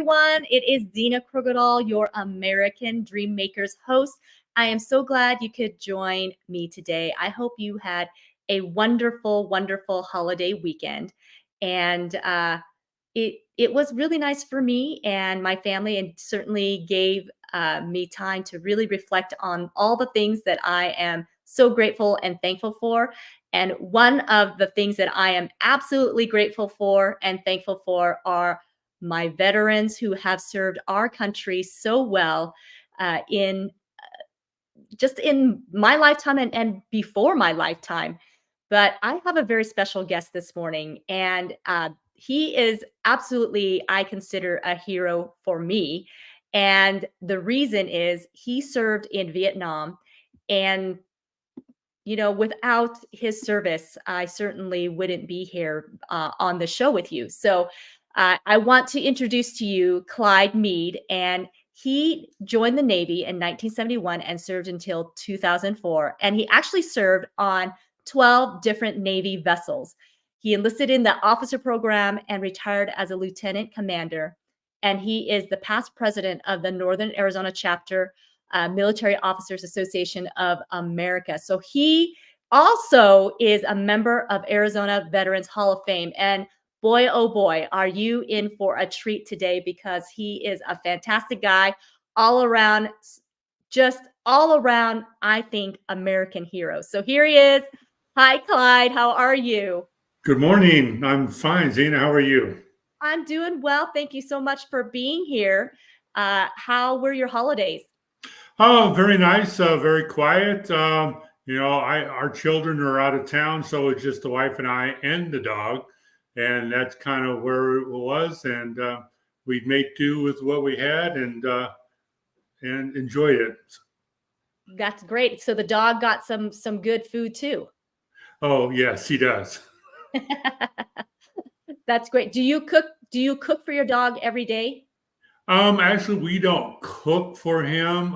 everyone. It is Dina Krogadal, your American Dream Makers host. I am so glad you could join me today. I hope you had a wonderful, wonderful holiday weekend. And it was really nice for me and my family, and certainly gave me time to really reflect on all the things that I am so grateful and thankful for. And one of the things that I am absolutely grateful for and thankful for are my veterans who have served our country so well in just in my lifetime and before my lifetime. But I have a very special guest this morning, and he is absolutely, I consider, a hero for me. And the reason is he served in Vietnam. And, you know, without his service, I certainly wouldn't be here on the show with you. So I want to introduce to you Clyde Meade, and he joined the Navy in 1971 and served until 2004. And he actually served on 12 different Navy vessels. He enlisted in the officer program and retired as a lieutenant commander. And he is the past president of the Northern Arizona chapter, Military Officers Association of America. So he also is a member of Arizona Veterans Hall of Fame. And boy, oh boy, are you in for a treat today, because he is a fantastic guy, all around, just all around, I think, American hero. So here he is. Hi, Clyde. How are you? Good morning. I'm fine. Zena, how are you? I'm doing well. Thank you so much for being here. How were your holidays? Oh, very nice. Very quiet. Our children are out of town, so it's just the wife and I and the dog, and that's kind of where it was. And we made do with what we had, and enjoyed it. That's great. So the dog got some good food too. Oh, yes, he does. That's great. Do you cook for your dog every day? Actually, we don't cook for him.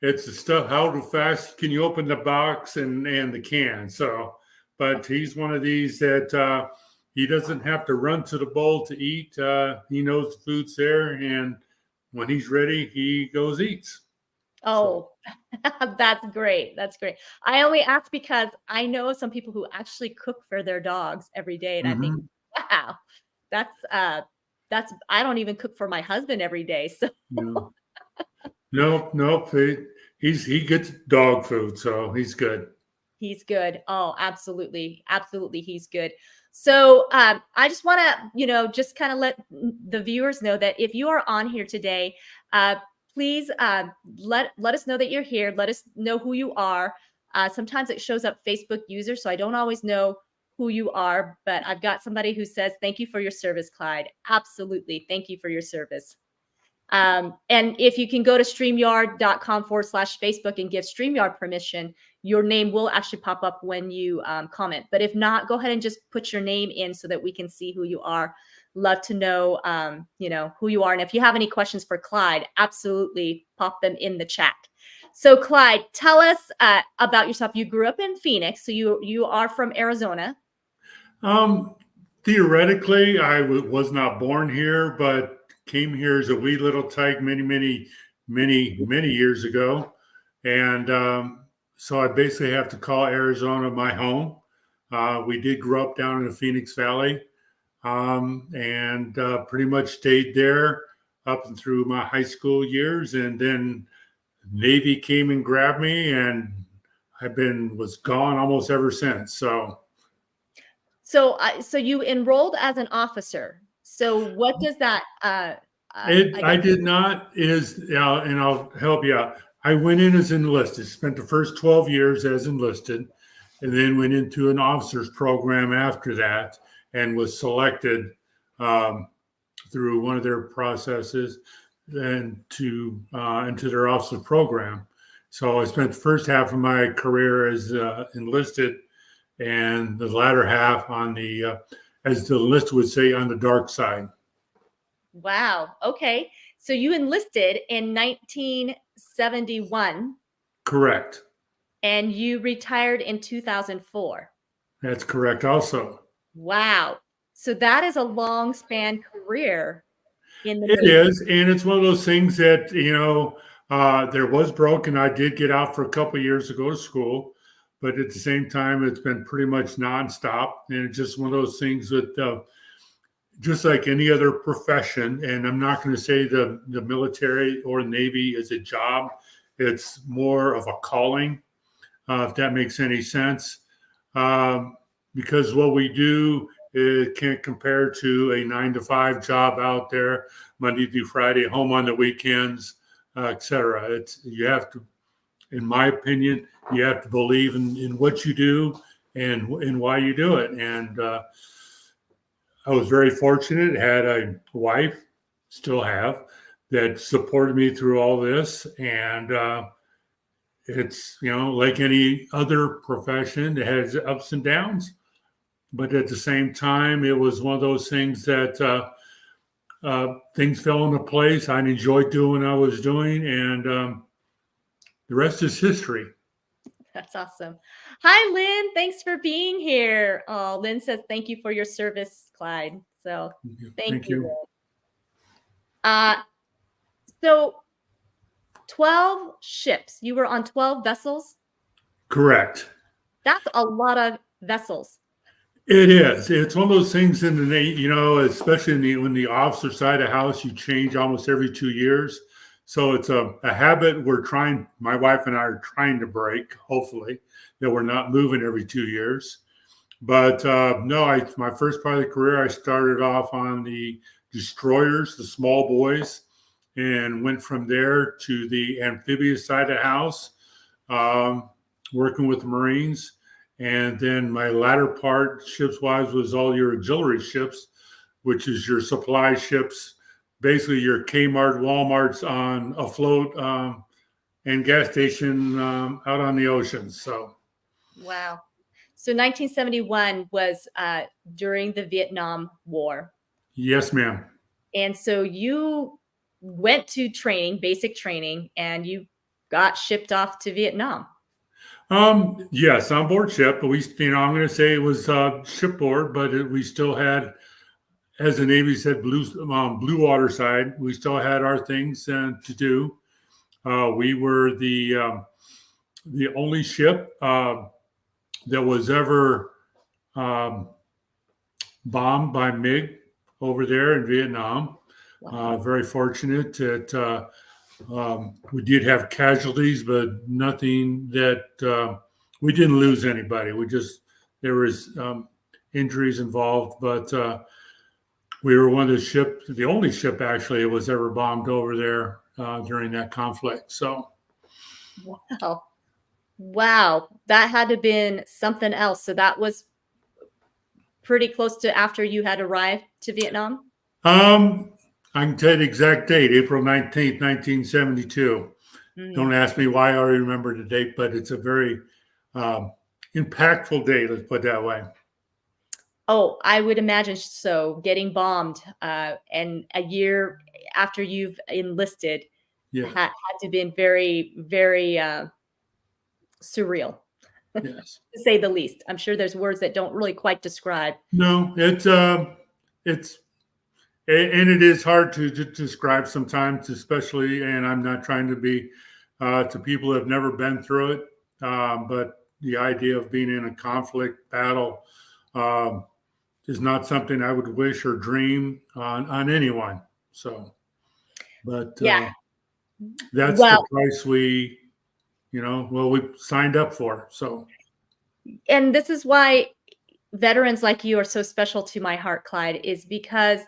It's the stuff. How fast can you open the box and the can? So, but he's one of these that he doesn't have to run to the bowl to eat. He knows the food's there, and when he's ready, he goes eats. So, Oh, that's great. That's great. I only ask because I know some people who actually cook for their dogs every day, and I think, mhm. wow, that's I don't even cook for my husband every day. So No, nope, nope. He gets dog food, so he's good. he's good. Oh, absolutely. Absolutely. He's good. So I just want to, just kind of let the viewers know that if you are on here today, uh, please let us know that you're here. Let us know who you are. Sometimes it shows up Facebook user, so I don't always know who you are, but I've got somebody who says, thank you for your service, Clyde. Absolutely. Thank you for your service. And if you can go to StreamYard.com/Facebook and give StreamYard permission, your name will actually pop up when you comment. But if not, go ahead and just put your name in so that we can see who you are. Love to know, who you are. And if you have any questions for Clyde, absolutely pop them in the chat. So Clyde, tell us about yourself. You grew up in Phoenix, so you are from Arizona. Um, Theoretically, was not born here, but came here as a wee little tyke many years ago, and so I basically have to call Arizona my home. We did grow up down in the Phoenix Valley, and pretty much stayed there up and through my high school years, and then Navy came and grabbed me, and I've been was gone almost ever since. So. So you enrolled as an officer. So what does that I I guess did not and I'll help you out. I went in as enlisted, spent the first 12 years as enlisted, and then went into an officer's program after that, and was selected um, through one of their processes and into their officer program. So I spent the first half of my career as enlisted, and the latter half on as the enlisted would say, on the dark side. Wow. Okay. So you enlisted in 1971 Correct. and you retired in 2004. That's correct also. Wow. So that is a long span career. in the It Navy. is, and it's one of those things that there was broken. I did get out for a couple of years to go to school, but at the same time, it's been pretty much nonstop, and it's just one of those things that just like any other profession, and I'm not going to say the military or Navy is a job. It's more of a calling, if that makes any sense. Because what we do it can't compare to a 9 to 5 job out there, Monday through Friday, home on the weekends, etc. It's you have to, in my opinion, you have to believe in what you do and why you do it. And I was very fortunate, had a wife, still have, that supported me through all this. And it's, like any other profession, it has ups and downs. But at the same time, it was one of those things that things fell into place. I enjoyed doing what I was doing. And the rest is history. That's awesome. Hi, Lynn. Thanks for being here. Oh, Lynn says thank you for your service, Clyde. So thank Thank you, you. Lynn. So 12 ships. You were on 12 vessels? Correct. That's a lot of vessels. It is. It's one of those things in the especially when the officer side of the house, you change almost every 2 years. So it's a habit my wife and I are trying to break, hopefully, that we're not moving every 2 years. But no, my first part of the career, I started off on the destroyers, the small boys, and went from there to the amphibious side of the house, working with the Marines. And then my latter part, ships-wise, was all your auxiliary ships, which is your supply ships, basically your Kmart, Walmarts on afloat, and gas station out on the ocean. So, wow. So 1971 was during the Vietnam War. Yes, ma'am. And so you went to training, basic training, and you got shipped off to Vietnam. Yes, on board ship, but I'm going to say it was shipboard, but we still had, as the Navy said, blue water side. We still had our things to do. We were the only ship that was ever bombed by MiG over there in Vietnam. Wow. Very fortunate that we did have casualties, but nothing that we didn't lose anybody. There was injuries involved, but we were one of the only ship actually that was ever bombed over there during that conflict. So, wow, that had to have been something else. So that was pretty close to after you had arrived to Vietnam? I can tell you the exact date, April 19th, 1972. Don't ask me why I remember the date, but it's a very impactful day, let's put it that way. Oh, I would imagine so. Getting bombed and a year after you've enlisted had to have been very, very surreal, Yes. to say the least. I'm sure there's words that don't really quite describe. No, and it is hard to describe sometimes, especially, and I'm not trying to be to people who have never been through it, but the idea of being in a conflict battle is not something I would wish or dream on anyone. So, but Yeah. that's the price we signed up for. So, and this is why veterans like you are so special to my heart, Clyde, is because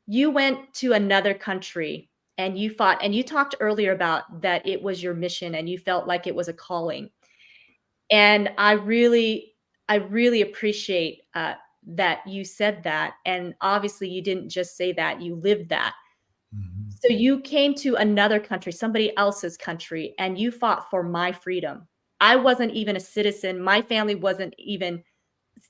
you went to another country and you fought, and you talked earlier about that it was your mission and you felt like it was a calling. And I really appreciate that you said that. And obviously you didn't just say that, you lived that. Mm-hmm. So you came to another country, somebody else's country, and you fought for my freedom. I wasn't even a citizen. My family wasn't even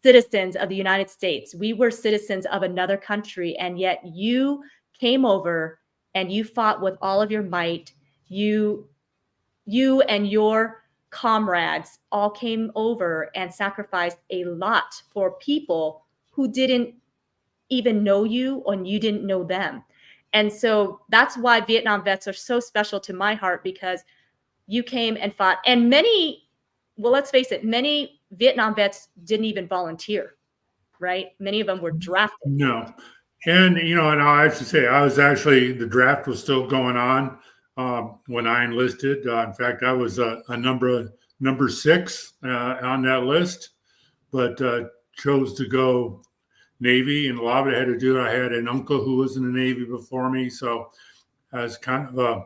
citizens of the United States. We were citizens of another country, and yet you came over and you fought with all of your might. You and your comrades all came over and sacrificed a lot for people who didn't even know you and you didn't know them. And so that's why Vietnam vets are so special to my heart, because you came and fought. And many, well, let's face it, many Vietnam vets didn't even volunteer, right? Many of them were drafted. No. And, and I have to say, the draft was still going on when I enlisted. In fact, I was a number 6 on that list, but chose to go Navy, and a lot of it had to do. I had an uncle who was in the Navy before me, so I was kind of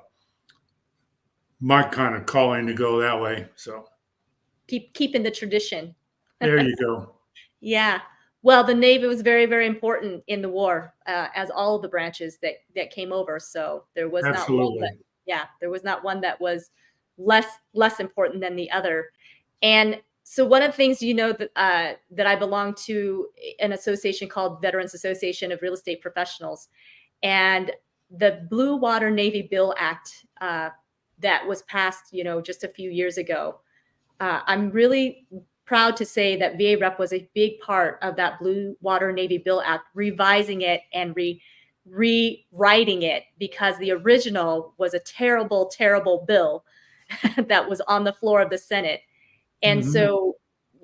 my kind of calling to go that way. So Keeping the tradition. There you go. Yeah. Well, the Navy was very, very important in the war, as all of the branches that came over. So there was not one there was not one that was less important than the other. And so one of the things, that that I belong to an association called Veterans Association of Real Estate Professionals, and the Blue Water Navy Bill Act that was passed, just a few years ago. I'm really proud to say that VA Rep was a big part of that Blue Water Navy Bill Act, revising it and rewriting it, because the original was a terrible, terrible bill that was on the floor of the Senate. And so,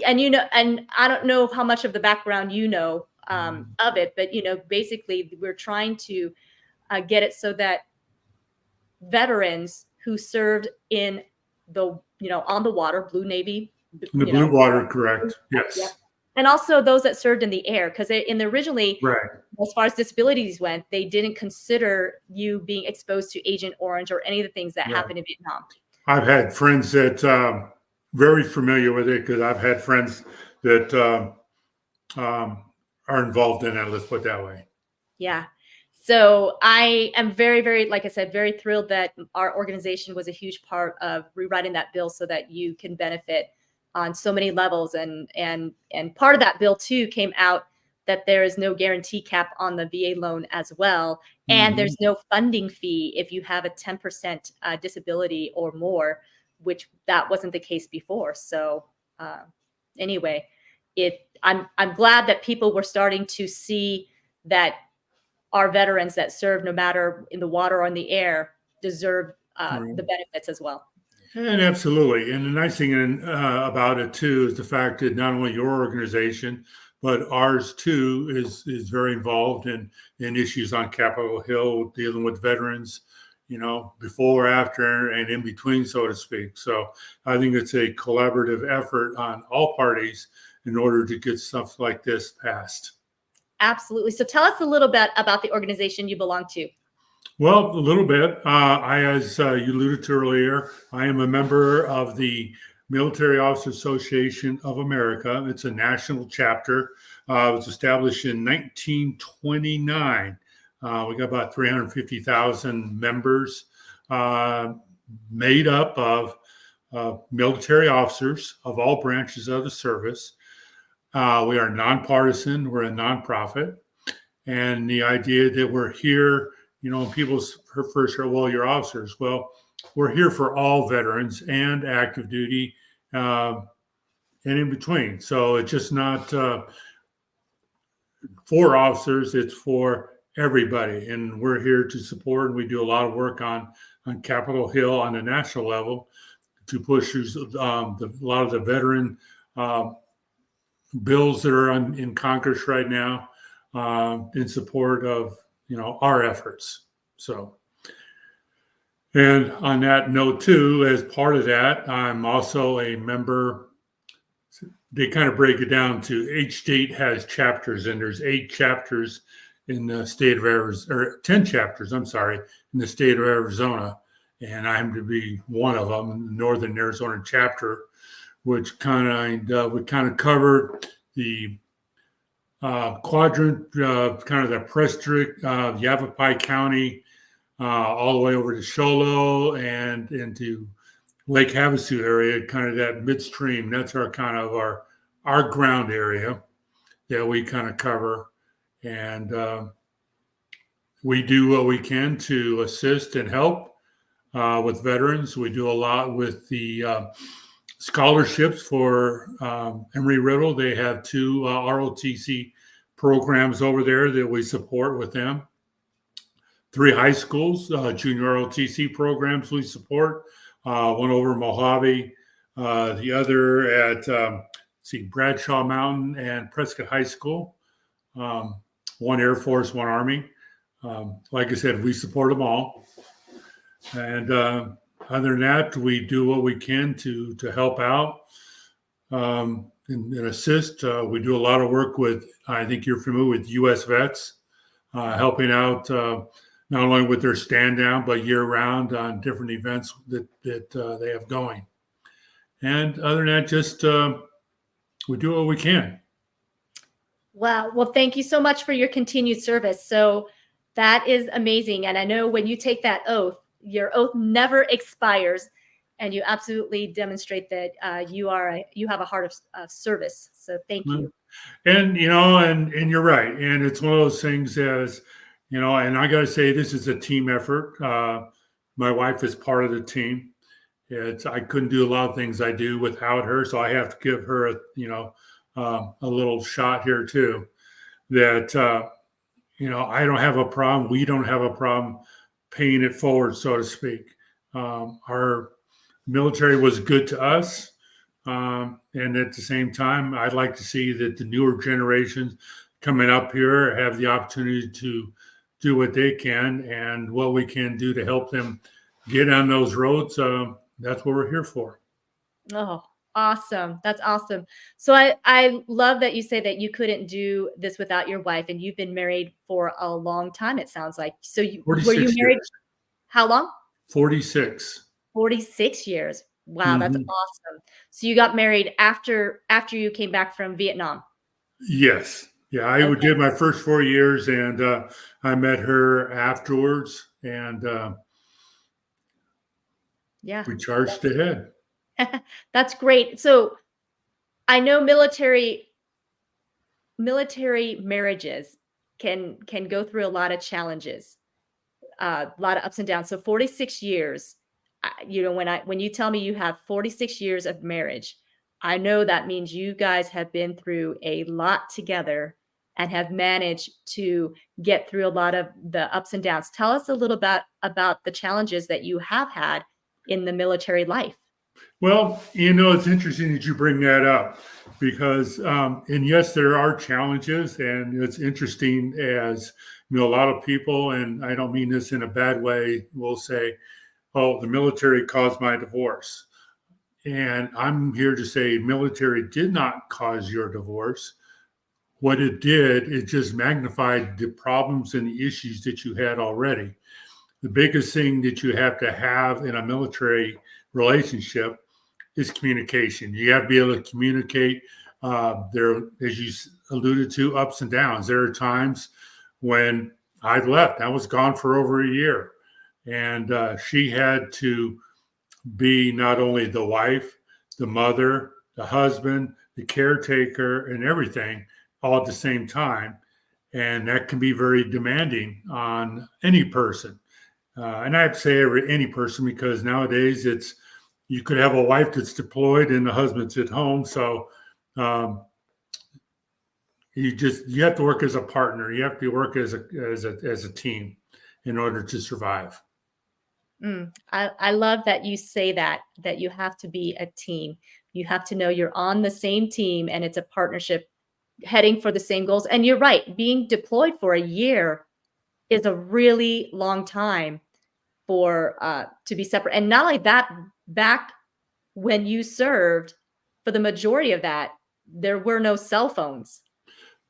and and I don't know how much of the background of it, but basically we're trying to get it so that veterans who served in the on the water, Blue Navy, the Blue Water, correct? Yes. Yep. And also those that served in the air, because originally, right, as far as disabilities went, they didn't consider you being exposed to Agent Orange or any of the things that happened in Vietnam. I've had friends that very familiar with it, because I've had friends that are involved in that. Let's put it that way. Yeah. So I am very, very, like I said, very thrilled that our organization was a huge part of rewriting that bill so that you can benefit on so many levels. And part of that bill too came out that there is no guarantee cap on the VA loan as well. And there's no funding fee if you have a 10% disability or more, which that wasn't the case before. So anyway, I'm glad that people were starting to see that our veterans that serve, no matter in the water or in the air, deserve the benefits as well. And absolutely. And the nice thing about it too is the fact that not only your organization, but ours too is very involved in issues on Capitol Hill, dealing with veterans, before, after, and in between, so to speak. So I think it's a collaborative effort on all parties in order to get stuff like this passed. Absolutely. So tell us a little bit about the organization you belong to. Well, a little bit. As you alluded to earlier, I am a member of the Military Officers Association of America. It's a national chapter. It was established in 1929. We got about 350,000 members, made up of military officers of all branches of the service. We are nonpartisan. We're a nonprofit. And the idea that we're here, people first say, well, you're officers. Well, we're here for all veterans and active duty and in between. So it's just not for officers, it's for everybody. And we're here to support, and we do a lot of work on Capitol Hill on the national level to push a lot of the veteran bills that are in Congress right now in support of our efforts. So, and on that note too, as part of that, I'm also a member. They kind of break it down to each state has chapters, and there's 8 chapters in the state of Arizona, or 10 chapters, I'm sorry, in the state of Arizona, and I'm to be one of them, Northern Arizona chapter, which kind of cover the quadrant, kind of the Prescott, Yavapai County, all the way over to Show and into Lake Havasu area, kind of that midstream. That's our kind of our ground area that we kind of cover, and we do what we can to assist and help with veterans. We do a lot with the scholarships for Embry-Riddle. They have 2 ROTC programs over there that we support with them. 3 high schools, junior ROTC programs we support. One over Mojave, the other at Bradshaw Mountain and Prescott High School. One Air Force, one Army. Like I said, we support them all. And other than that, we do what we can to help out and assist. We do a lot of work with, I think you're familiar with U.S. vets, helping out not only with their stand down, but year round on different events that they have going. And other than that, just we do what we can. Wow. Well, thank you so much for your continued service. So that is amazing. And I know when you take that oath, your oath never expires, and you absolutely demonstrate that you have a heart of service. So thank you. And and you're right. And it's one of those things as and I got to say, this is a team effort. My wife is part of the team. I couldn't do a lot of things I do without her, so I have to give her a little shot here too. That I don't have a problem. We don't have a problem paying it forward, so to speak. Our military was good to us, and at the same time, I'd like to see that the newer generations coming up here have the opportunity to do what they can and what we can do to help them get on those roads. That's what we're here for. Oh, awesome. That's awesome. So I love that you say that you couldn't do this without your wife, and you've been married for a long time, it sounds like. So were you married? Years. How long? 46. 46 years. Wow, Mm-hmm. that's awesome. So you got married after you came back from Vietnam? Yes. Yeah, I did my first 4 years, and I met her afterwards, and we charged ahead. That's great. So I know military marriages can go through a lot of challenges, a lot of ups and downs. So 46 years, when you tell me you have 46 years of marriage, I know that means you guys have been through a lot together and have managed to get through a lot of the ups and downs. Tell us a little bit about the challenges that you have had in the military life. Well, it's interesting that you bring that up because, and yes, there are challenges, and it's interesting as, a lot of people, and I don't mean this in a bad way, will say, oh, the military caused my divorce. And I'm here to say military did not cause your divorce. What it did, it just magnified the problems and the issues that you had already. The biggest thing that you have to have in a military relationship is communication. You have to be able to communicate. There, as you alluded to, ups and downs. There are times when I left. I was gone for over a year. And she had to be not only the wife, the mother, the husband, the caretaker, and everything all at the same time. And that can be very demanding on any person. And I have to say any person, because nowadays you could have a wife that's deployed and the husband's at home. So you have to work as a partner. You have to work as a team in order to survive. I love that you say that you have to be a team. You have to know you're on the same team and it's a partnership heading for the same goals. And you're right, being deployed for a year is a really long time for to be separate. And not only that, back when you served, for the majority of that, there were no cell phones.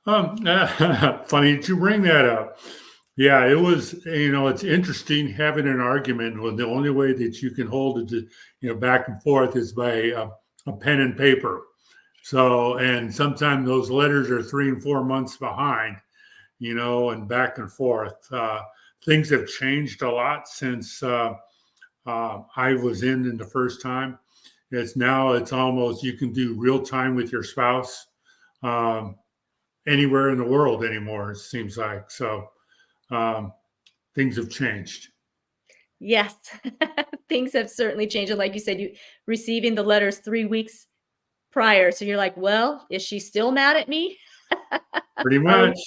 Funny that you bring that up. Yeah, it was, it's interesting having an argument when the only way that you can hold it, back and forth is by a pen and paper. So, and sometimes those letters are 3 and 4 months behind, and back and forth. Things have changed a lot since I was in the first time. It's almost, you can do real time with your spouse anywhere in the world anymore, it seems like. So, things have changed. Yes, things have certainly changed. And like you said, you receiving the letters 3 weeks prior. So you're like, well, is she still mad at me? Pretty much.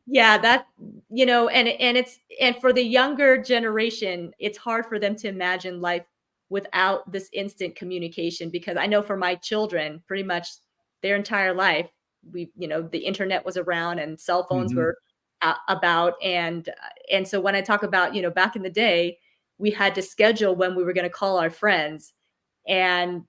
Yeah, that and for the younger generation, it's hard for them to imagine life without this instant communication because I know for my children, pretty much their entire life, the internet was around and cell phones Hmm. were about and so when I talk about, back in the day, we had to schedule when we were going to call our friends and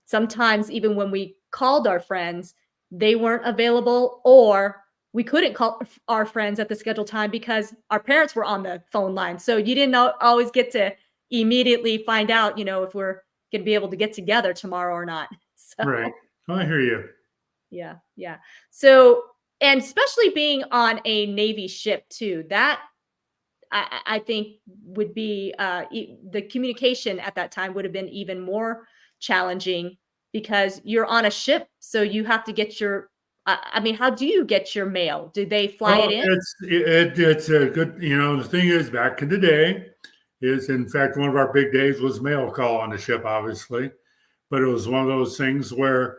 sometimes even when we called our friends, they weren't available or we couldn't call our friends at the scheduled time because our parents were on the phone line. So you didn't always get to immediately find out, if we're going to be able to get together tomorrow or not. Right. So, Oh, I hear you. yeah, yeah. So, and especially being on a Navy ship too, that I think would be the communication at that time would have been even more challenging because you're on a ship, so you have to get your. I mean, how do you get your mail? Do they fly it Well, in? it's a good, the thing is back in the day is in fact one of our big days was mail call on the ship, obviously, but it was one of those things where,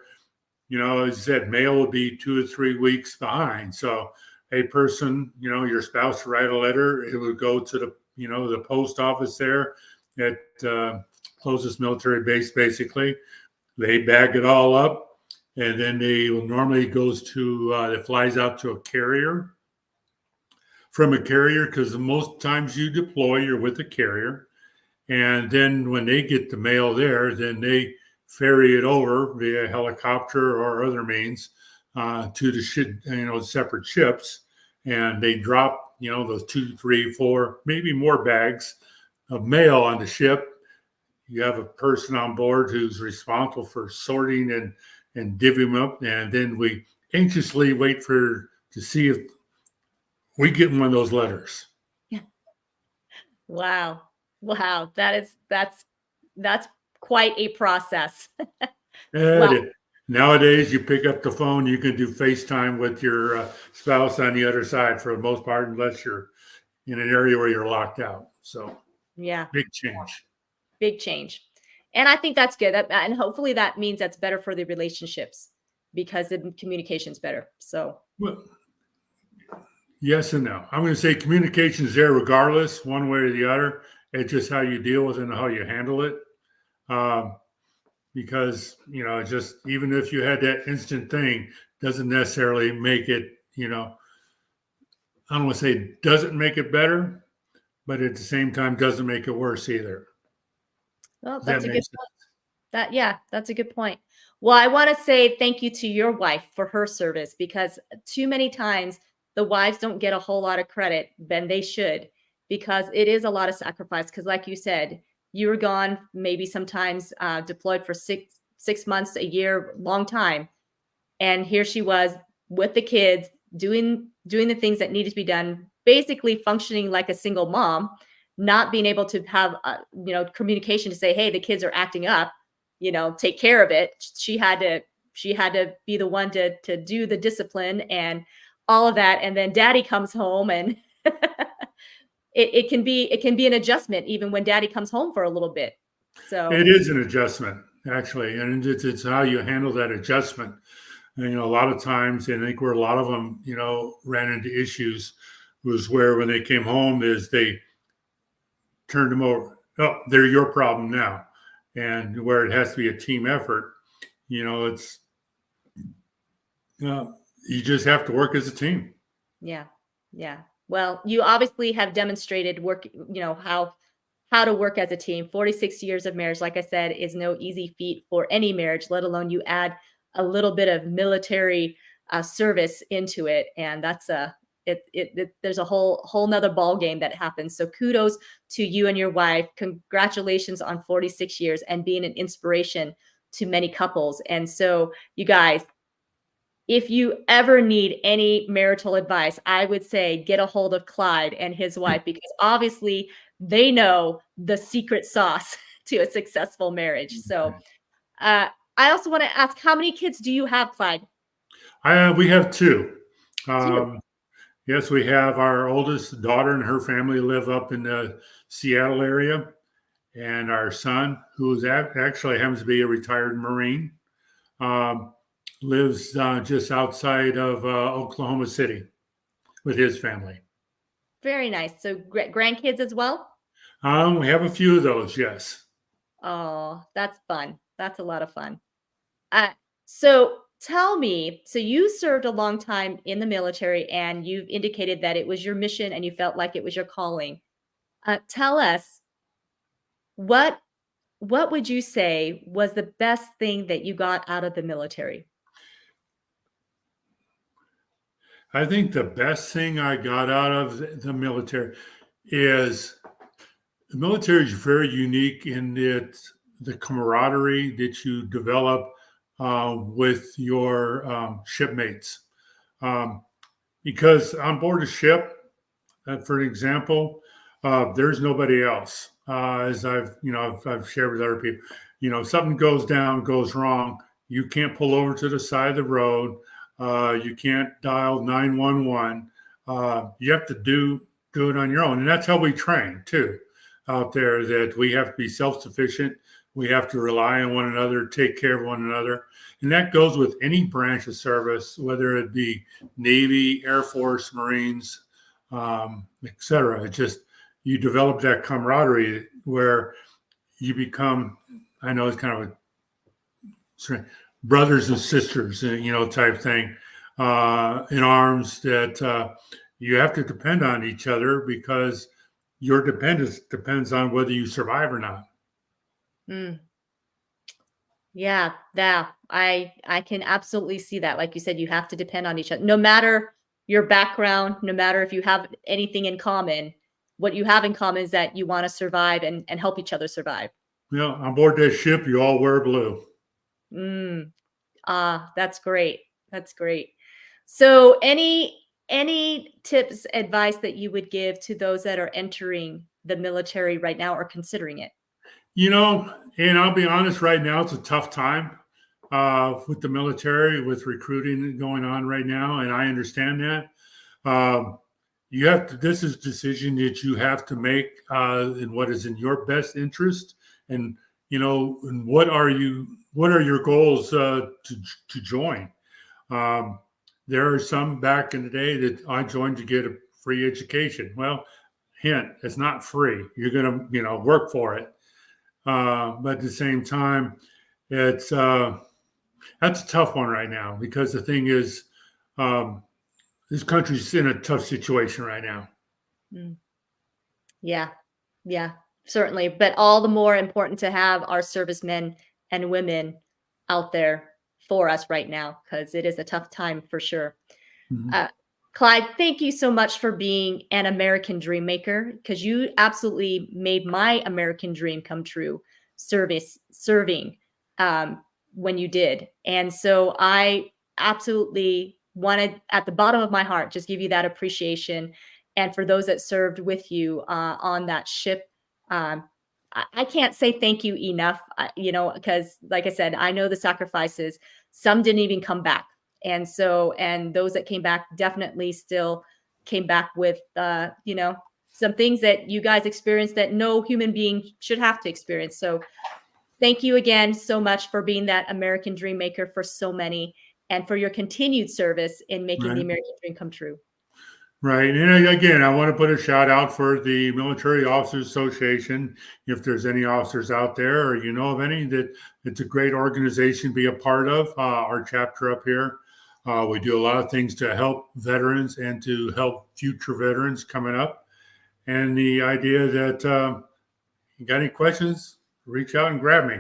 as you said, mail would be 2 or 3 weeks behind. So a person, your spouse would write a letter, it would go to the post office there at closest military base, basically. They bag it all up, and then they normally goes to it flies out to a carrier from a carrier because most times you deploy, you're with a carrier. And then when they get the mail there, then they ferry it over via helicopter or other means to the separate ships. And they drop, those 2, 3, 4, maybe more bags of mail on the ship. You have a person on board who's responsible for sorting and divvying them up. And then we anxiously wait to see if we get one of those letters. Wow, wow, that's quite a process. And Well, nowadays, you pick up the phone, you can do FaceTime with your spouse on the other side for the most part, unless you're in an area where you're locked out. So yeah. big change. Big change. And I think that's good. And hopefully that means that's better for the relationships because the communication's better. So, Well, yes and no. I'm going to say communication is there regardless, one way or the other. It's just how you deal with it and how you handle it. Um, because just even if you had that instant thing, doesn't necessarily make it. I don't want to say doesn't make it better, but at the same time doesn't make it worse either. well, Does that's that a make good sense? point. Yeah, that's a good point. Well, I want to say thank you to your wife for her service because too many times the wives don't get a whole lot of credit than they should because it is a lot of sacrifice. Because, like you said, you were gone maybe sometimes deployed for six months, a year, long time, and here she was with the kids doing the things that needed to be done, basically functioning like a single mom, not being able to have communication to say, hey, the kids are acting up, take care of it. She had to be the one to do the discipline and all of that, and then daddy comes home and it can be an adjustment even when daddy comes home for a little bit. It So is an adjustment, actually, and it's how you handle that adjustment. And, a lot of times, and I think where a lot of them, ran into issues was where when they came home is they turned them over. Oh, they're your problem now, and where it has to be a team effort. It's uh, you just have to work as a team. yeah. Yeah. Well, you obviously have demonstrated how to work as a team. 46 years of marriage, like I said, is no easy feat for any marriage, let alone you add a little bit of military service into it. And that's there's a whole nother ball game that happens. So kudos to you and your wife. Congratulations on 46 years and being an inspiration to many couples. And so you guys, if you ever need any marital advice, I would say get a hold of Clyde and his wife because obviously they know the secret sauce to a successful marriage. So, uh, I also want to ask, how many kids do you have, Clyde? We have two. Two. Um, yes, we have our oldest daughter and her family live up in the Seattle area, and our son, who is actually happens to be a retired Marine, um, lives just outside of Oklahoma City. with his family. Very nice. So grandkids as well? We have a few of those, yes. Oh, that's fun. That's a lot of fun. Uh, so tell me, so you served a long time in the military and you've indicated that it was your mission and you felt like it was your calling. Tell us what what would you say was the best thing that you got out of the military? I think the best thing I got out of the military is the military is very unique in the camaraderie that you develop with your shipmates. Um, because on board a ship, for example, there's nobody else. As I've shared with other people, something goes down, goes wrong. You can't pull over to the side of the road. You can't dial 911. You have to do it on your own, and that's how we train too. Out there, that we have to be self-sufficient. We have to rely on one another, take care of one another, and that goes with any branch of service, whether it be Navy, Air Force, Marines, etc. It just you develop that camaraderie where you become, I know it's kind of a brothers and sisters, type thing, in arms that you have to depend on each other because your dependence depends on whether you survive or not. Mm, yeah, yeah, I can absolutely see that. Like you said, you have to depend on each other, no matter your background, no matter if you have anything in common. What you have in common is that you want to survive and help each other survive. On board that ship, you all wear blue. Mm. Ah, that's great. That's great. So any tips, advice that you would give to those that are entering the military right now or considering it? And I'll be honest, right now it's a tough time with the military, with recruiting going on right now, and I understand that. Um, you have to. This is a decision that you have to make in what is in your best interest, and and What are your goals to join? Um, there are some back in the day that I joined to get a free education. Well, hint, it's not free. You're gonna work for it, but at the same time, it's that's a tough one right now because the thing is, um, this country's in a tough situation right now. Mm. Yeah. Yeah, certainly. But all the more important to have our servicemen and women out there for us right now because it is a tough time for sure. Mhm. Uh, Clyde, thank you so much for being an American dream maker because you absolutely made my American dream come true. Serving um, when you did, and so I absolutely wanted, at the bottom of my heart, just give you that appreciation. And for those that served with you on that ship, um, I can't say thank you enough. Because like I said, I know the sacrifices. Some didn't even come back, and those that came back definitely still came back with some things that you guys experienced that no human being should have to experience. So thank you again so much for being that American dream maker for so many, and for your continued service in making the Right. American dream come true. Right. And again, I want to put a shout out for the Military Officers Association. If there's any officers out there or you know of any, that it's a great organization to be a part of, our chapter up here. We do a lot of things to help veterans and to help future veterans coming up. And the idea that you got any questions, reach out and grab me.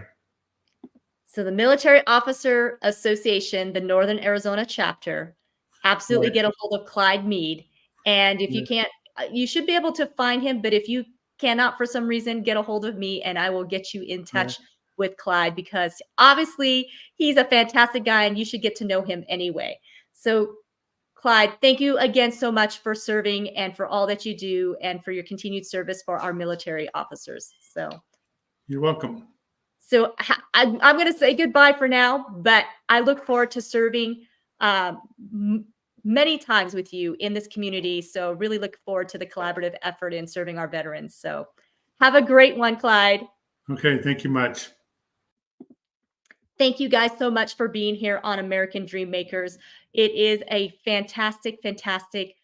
So the Military Officer Association, the Northern Arizona chapter, absolutely Right. get a hold of Clyde Meade. And if you Yeah. can't, you should be able to find him. But if you cannot, for some reason, get a hold of me, and I will get you in Right. touch with Clyde because obviously he's a fantastic guy and you should get to know him anyway. So, Clyde, thank you again so much for serving and for all that you do and for your continued service for our military officers. You're welcome. I'm going to say goodbye for now, but I look forward to serving many times with you in this community. So really look forward to the collaborative effort in serving our veterans. So have a great one, Clyde. Okay. Thank you much. Thank you guys so much for being here on American Dream Makers. It is a fantastic, fantastic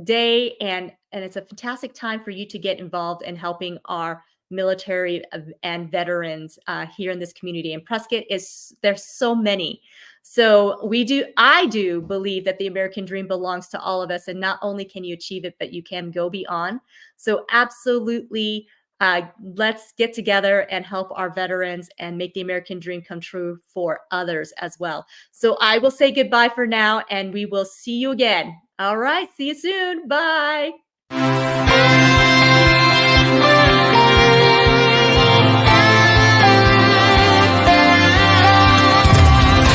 day, and it's a fantastic time for you to get involved in helping our military and veterans here in this community. And Prescott there's so many. So I do believe that the American dream belongs to all of us, and not only can you achieve it, but you can go beyond. So absolutely, let's get together and help our veterans and make the American dream come true for others as well. So I will say goodbye for now, and we will see you again. All right, see you soon. Bye.